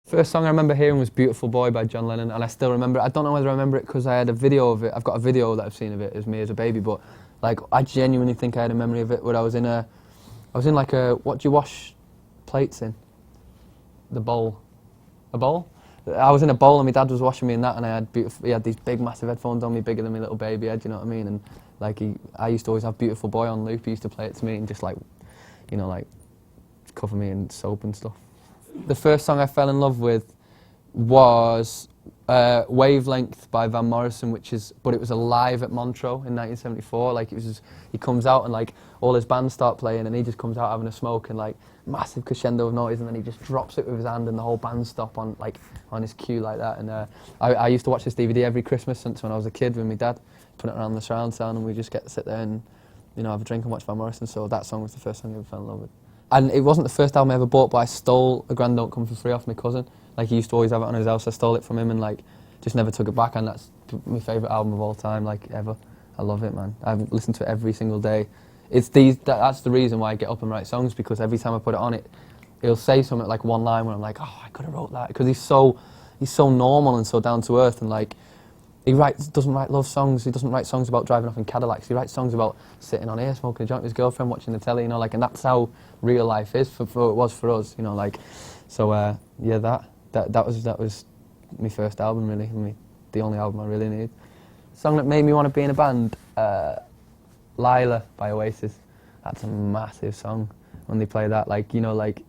First song I remember hearing was Beautiful Boy by John Lennon, and I still remember it. I don't know whether I remember it because I had a video of it. I've got a video that I've seen of it as me as a baby, but like I genuinely think I had a memory of it where I was in like a, what do you wash plates in? The bowl. A bowl? I was in a bowl and my dad was washing me in that, and he had these big massive headphones on me, bigger than my little baby head, you know what I mean? And like I used to always have Beautiful Boy on loop. He used to play it to me and just like, you know, like cover me in soap and stuff. The first song I fell in love with was Wavelength by Van Morrison, but it was a live at Montreux in 1974. Like he comes out and like all his bands start playing and he just comes out having a smoke and like massive crescendo of noise, and then he just drops it with his hand and the whole band stop on his cue like that. And I used to watch this DVD every Christmas since when I was a kid with my dad, put it around the surround sound, and we just get to sit there and, you know, have a drink and watch Van Morrison. So that song was the first song I ever fell in love with. And it wasn't the first album I ever bought, but I stole A Grand Don't Come For Free off my cousin. Like, he used to always have it on his house. I stole it from him and like just never took it back, and that's my favourite album of all time, like ever. I love it, man. I listen to it every single day. That's the reason why I get up and write songs, because every time I put it on, he'll say something like one line where I'm like, oh, I could have wrote that, because he's so normal and so down to earth, and like doesn't write love songs. He doesn't write songs about driving off in Cadillacs. He writes songs about sitting on here smoking a joint with his girlfriend, watching the telly, you know, like, and that's how real life is for it was for us, you know, like. So yeah, that was my first album, really, the only album I really need. Song that made me want to be in a band, Lila by Oasis. That's a massive song when they play that, like, you know, like,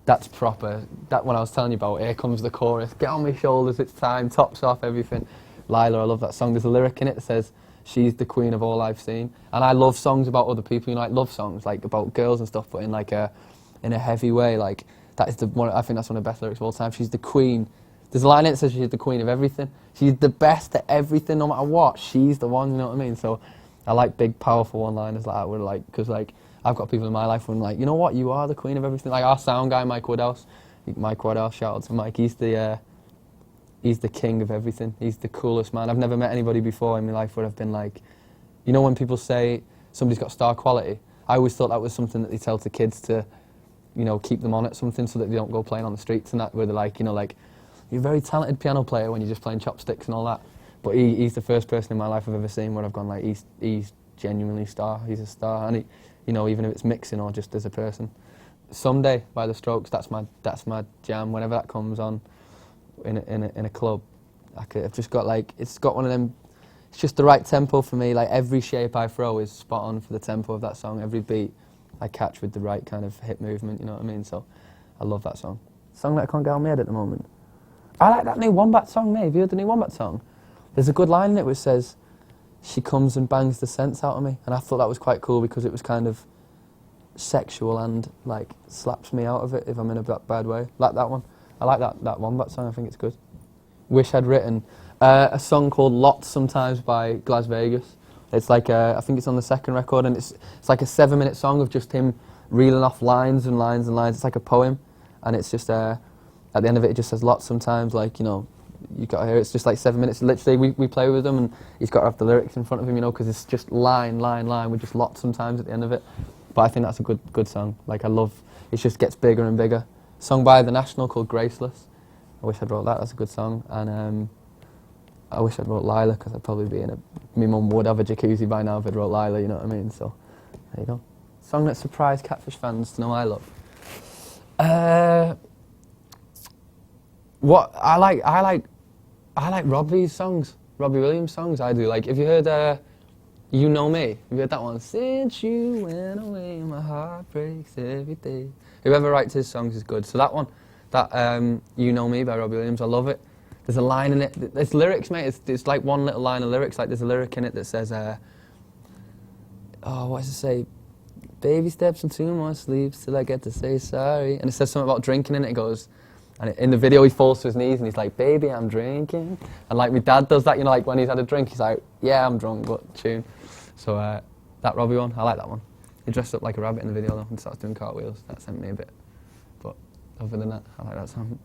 that's proper. That when I was telling you about, here comes the chorus, get on my shoulders, it's time, tops off, everything. Lila, I love that song. There's a lyric in it that says, she's the queen of all I've seen. And I love songs about other people, you know, like love songs, like about girls and stuff, but in like in a heavy way. Like, that is I think that's one of the best lyrics of all time. She's the queen. There's a line in it that says she's the queen of everything. She's the best at everything, no matter what. She's the one, you know what I mean? So I like big, powerful one-liners like that, where like, because like, I've got people in my life who are like, you know what, you are the queen of everything. Like our sound guy, Mike Woodhouse, shout out to Mike, he's the king of everything. He's the coolest man. I've never met anybody before in my life where I've been like, you know when people say somebody's got star quality, I always thought that was something that they tell to kids to, you know, keep them on at something so that they don't go playing on the streets and that, where they're like, you know, like, you're a very talented piano player when you're just playing chopsticks and all that. But he's the first person in my life I've ever seen where I've gone like, he's genuinely star, he's a star, and he, you know, even if it's mixing or just as a person. Someday by The Strokes, that's my jam. Whenever that comes on in a club, I've just got like, it's got one of them, it's just the right tempo for me. Like every shape I throw is spot on for the tempo of that song. Every beat I catch with the right kind of hip movement, you know what I mean? So I love that song. Song that I can't get out of my head at the moment. I like that new Wombat song, mate. Have you heard the new Wombat song? There's a good line in it which says, she comes and bangs the sense out of me. And I thought that was quite cool because it was kind of sexual and like slaps me out of it if I'm in a bad way. Like that one. I like that Wombat song, I think it's good. Wish I'd written a song called Lots Sometimes by Las Vegas. It's like, I think it's on the second record, and it's like a 7-minute song of just him reeling off lines and lines and lines. It's like a poem, and it's just, at the end of it, it just says lots sometimes, like, you know, you got to hear it. It's just like 7 minutes. Literally, we play with him, and he's got to have the lyrics in front of him, you know, because it's just line, line, line with just lots sometimes at the end of it. But I think that's a good song. Like, I love, it just gets bigger and bigger. Song by The National called Graceless. I wish I'd wrote that. That's a good song. And I wish I'd wrote Lila, because I'd probably be my mum would have a jacuzzi by now if I'd wrote Lila, you know what I mean? So, there you go. Song that surprised Catfish fans to know I love. What I like Robbie's songs, Robbie Williams songs. I do. Like, if you heard You Know Me, have you heard that one? Since you went away, my heart breaks every day. Whoever writes his songs is good. So that one, You Know Me by Robbie Williams, I love it. There's a line in it. It's lyrics, mate. It's like one little line of lyrics. Like, there's a lyric in it that says, what does it say? Baby steps and 2 more sleeps till I get to say sorry. And it says something about drinking in it. It goes, and in the video he falls to his knees and he's like, baby, I'm drinking. And like my dad does that, you know, like when he's had a drink, he's like, yeah, I'm drunk, but tune. So that Robbie one, I like that one. He dressed up like a rabbit in the video though and starts doing cartwheels. That sent me a bit. But other than that, I like that song.